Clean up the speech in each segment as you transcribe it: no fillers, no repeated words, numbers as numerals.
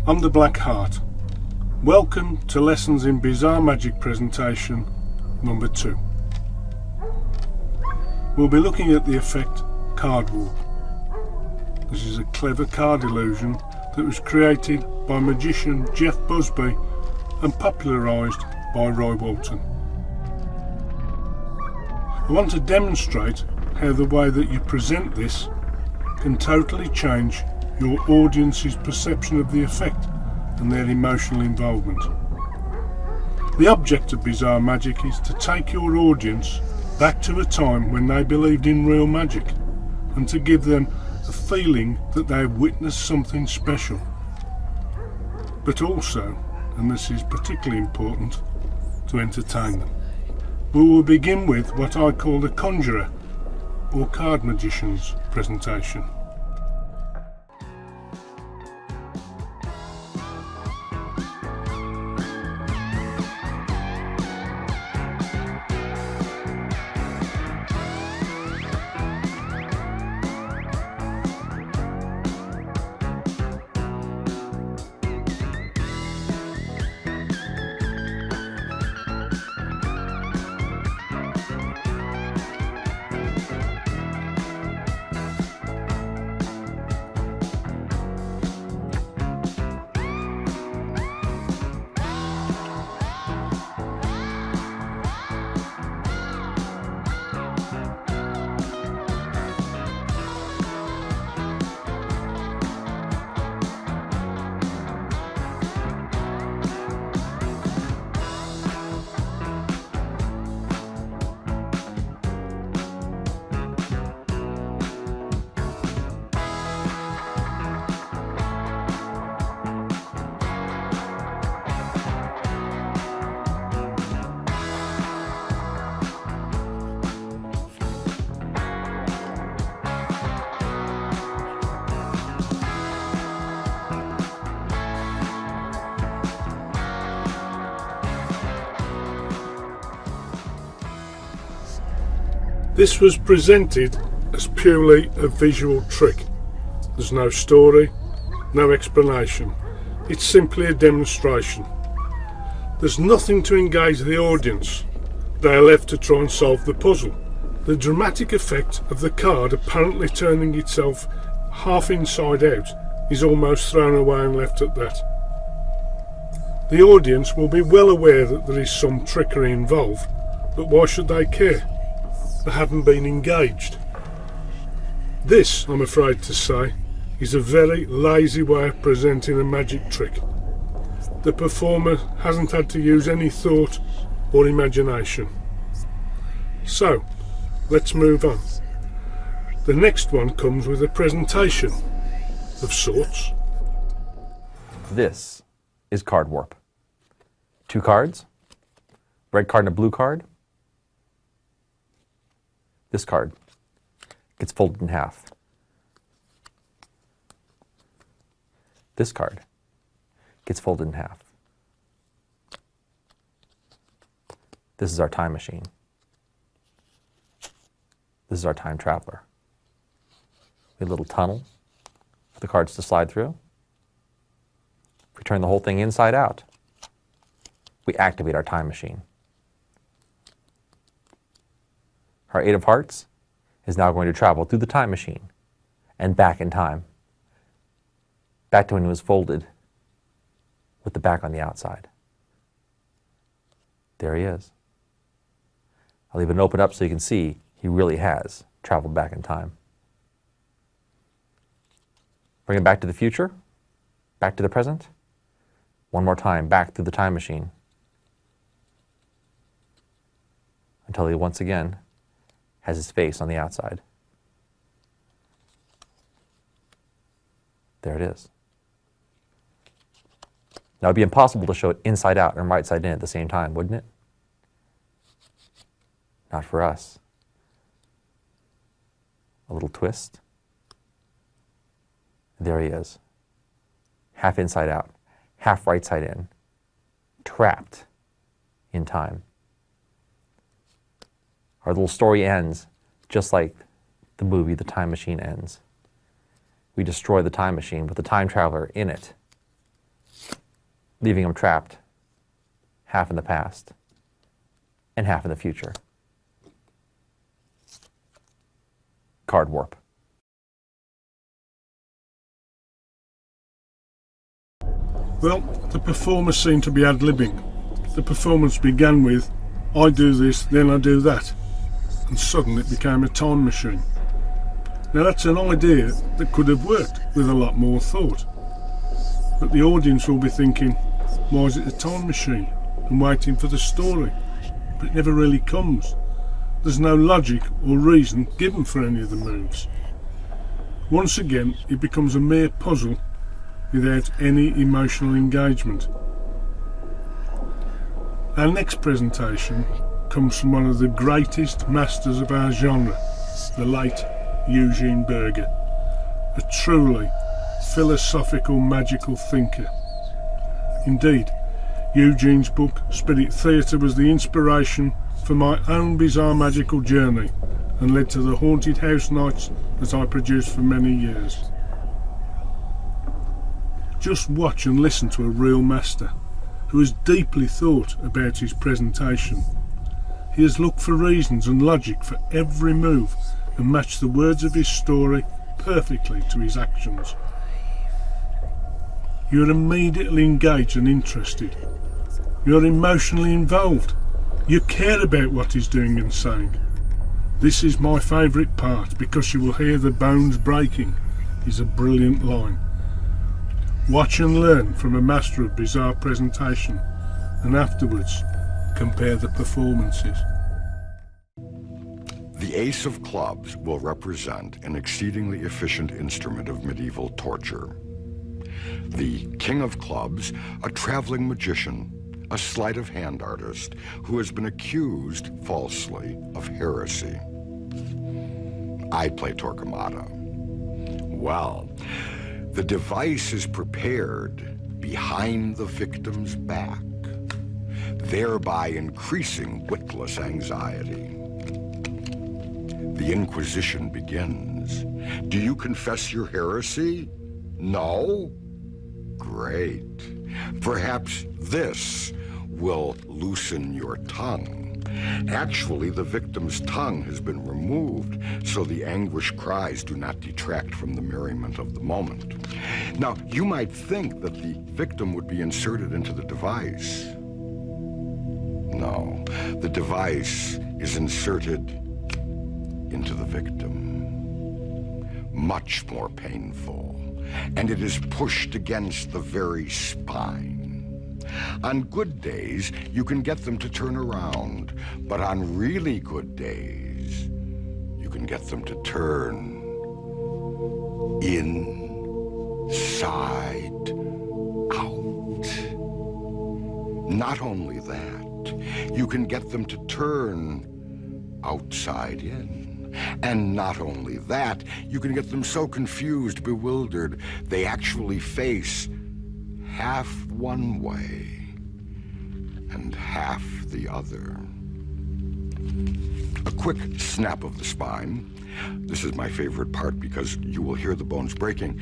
I'm the Black Hart. Welcome to Lessons in Bizarre Magic presentation number 2. We'll be looking at the effect card warp. This is a clever card illusion that was created by magician Jeff Busby and popularised by Roy Walton. I want to demonstrate how the way that you present this can totally change your audience's perception of the effect and their emotional involvement. The object of Bizarre Magic is to take your audience back to a time when they believed in real magic and to give them a feeling that they have witnessed something special. But also, and this is particularly important, to entertain them. We will begin with what I call the conjurer or card magician's presentation. This was presented as purely a visual trick. There's no story, no explanation. It's simply a demonstration. There's nothing to engage the audience. They are left to try and solve the puzzle. The dramatic effect of the card apparently turning itself half inside out is almost thrown away and left at that. The audience will be well aware that there is some trickery involved, but why should they care? They haven't been engaged. This, I'm afraid to say, is a very lazy way of presenting a magic trick. The performer hasn't had to use any thought or imagination. So, let's move on. The next one comes with a presentation of sorts. This is card warp. 2 cards, red card and a blue card. This card gets folded in half. This card gets folded in half. This is our time machine. This is our time traveler. We have a little tunnel for the cards to slide through. If we turn the whole thing inside out, we activate our time machine. Our 8 of Hearts is now going to travel through the time machine and back in time. Back to when it was folded with the back on the outside. There he is. I'll leave it open up so you can see he really has traveled back in time. Bring it back to the future, back to the present. One more time, back through the time machine. Until he once again has his face on the outside. There it is. Now, it would be impossible to show it inside out and right side in at the same time, wouldn't it? Not for us. A little twist. There he is. Half inside out, half right side in, trapped in time. Our little story ends just like the movie The Time Machine ends. We destroy the time machine with the time traveler in it leaving them trapped, half in the past and half in the future. Card warp. Well, the performers seem to be ad-libbing. The performance began with, I do this, then I do that. And suddenly it became a time machine. Now that's an idea that could have worked with a lot more thought. But the audience will be thinking, why is it a time machine? And waiting for the story. But it never really comes. There's no logic or reason given for any of the moves. Once again, it becomes a mere puzzle without any emotional engagement. Our next presentation comes from one of the greatest masters of our genre, the late Eugene Burger, a truly philosophical, magical thinker. Indeed, Eugene's book Spirit Theatre was the inspiration for my own bizarre magical journey and led to the haunted house nights that I produced for many years. Just watch and listen to a real master who has deeply thought about his presentation. He has looked for reasons and logic for every move and matched the words of his story perfectly to his actions. You're immediately engaged and interested. You're emotionally involved. You care about what he's doing and saying. This is my favourite part because you will hear the bones breaking is a brilliant line. Watch and learn from a master of bizarre presentation and afterwards compare the performances. The ace of clubs will represent an exceedingly efficient instrument of medieval torture. The king of clubs, a traveling magician, a sleight of hand artist who has been accused falsely of heresy. I play Torquemada. Well, the device is prepared behind the victim's back, thereby increasing witless anxiety. The Inquisition begins. Do you confess your heresy? No? Great. Perhaps this will loosen your tongue. Actually, the victim's tongue has been removed, so the anguished cries do not detract from the merriment of the moment. Now, you might think that the victim would be inserted into the device. No, the device is inserted into the victim. Much more painful, and it is pushed against the very spine. On good days, you can get them to turn around, but on really good days, you can get them to turn inside out. Not only that, you can get them to turn outside in. And not only that, you can get them so confused, bewildered, they actually face half one way and half the other. A quick snap of the spine. This is my favorite part because you will hear the bones breaking.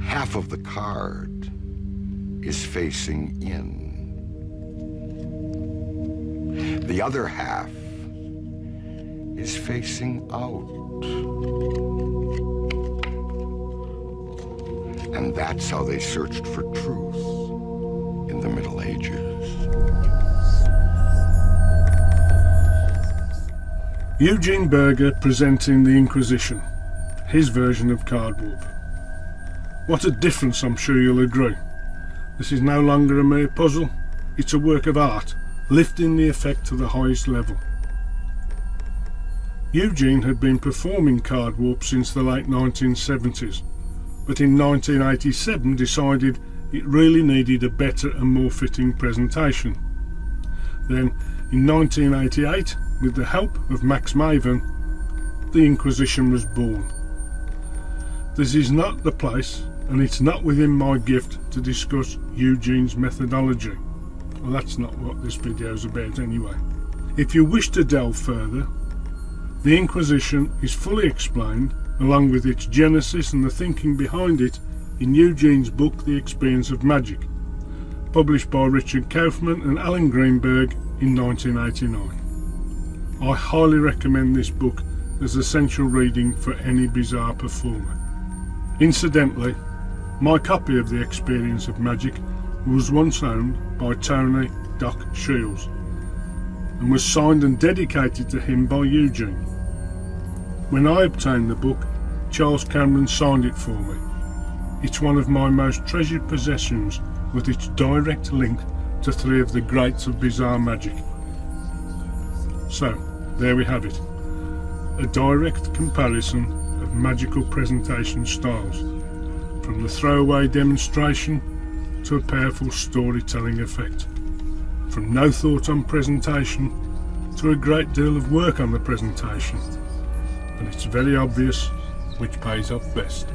Half of the card is facing in. The other half is facing out. And that's how they searched for truth in the Middle Ages. Eugene Burger presenting the Inquisition, his version of card warp. What a difference, I'm sure you'll agree. This is no longer a mere puzzle, it's a work of art, lifting the effect to the highest level. Eugene had been performing card warp since the late 1970s, but in 1987 decided it really needed a better and more fitting presentation. Then, in 1988, with the help of Max Maven, the Inquisition was born. This is not the place, and it's not within my gift to discuss Eugene's methodology. Well, that's not what this video is about anyway. If you wish to delve further, The Inquisition is fully explained, along with its genesis and the thinking behind it, in Eugene's book The Experience of Magic, published by Richard Kaufman and Kaufman Greenberg in 1989. I highly recommend this book as essential reading for any bizarre performer. Incidentally, my copy of The Experience of Magic was once owned by Tony Doc Shields and was signed and dedicated to him by Eugene. When I obtained the book, Charles Cameron signed it for me. It's one of my most treasured possessions, with its direct link to three of the greats of bizarre magic. So, there we have it. A direct comparison of magical presentation styles, from the throwaway demonstration to a powerful storytelling effect. From no thought on presentation to a great deal of work on the presentation. And it's very obvious which pays off best.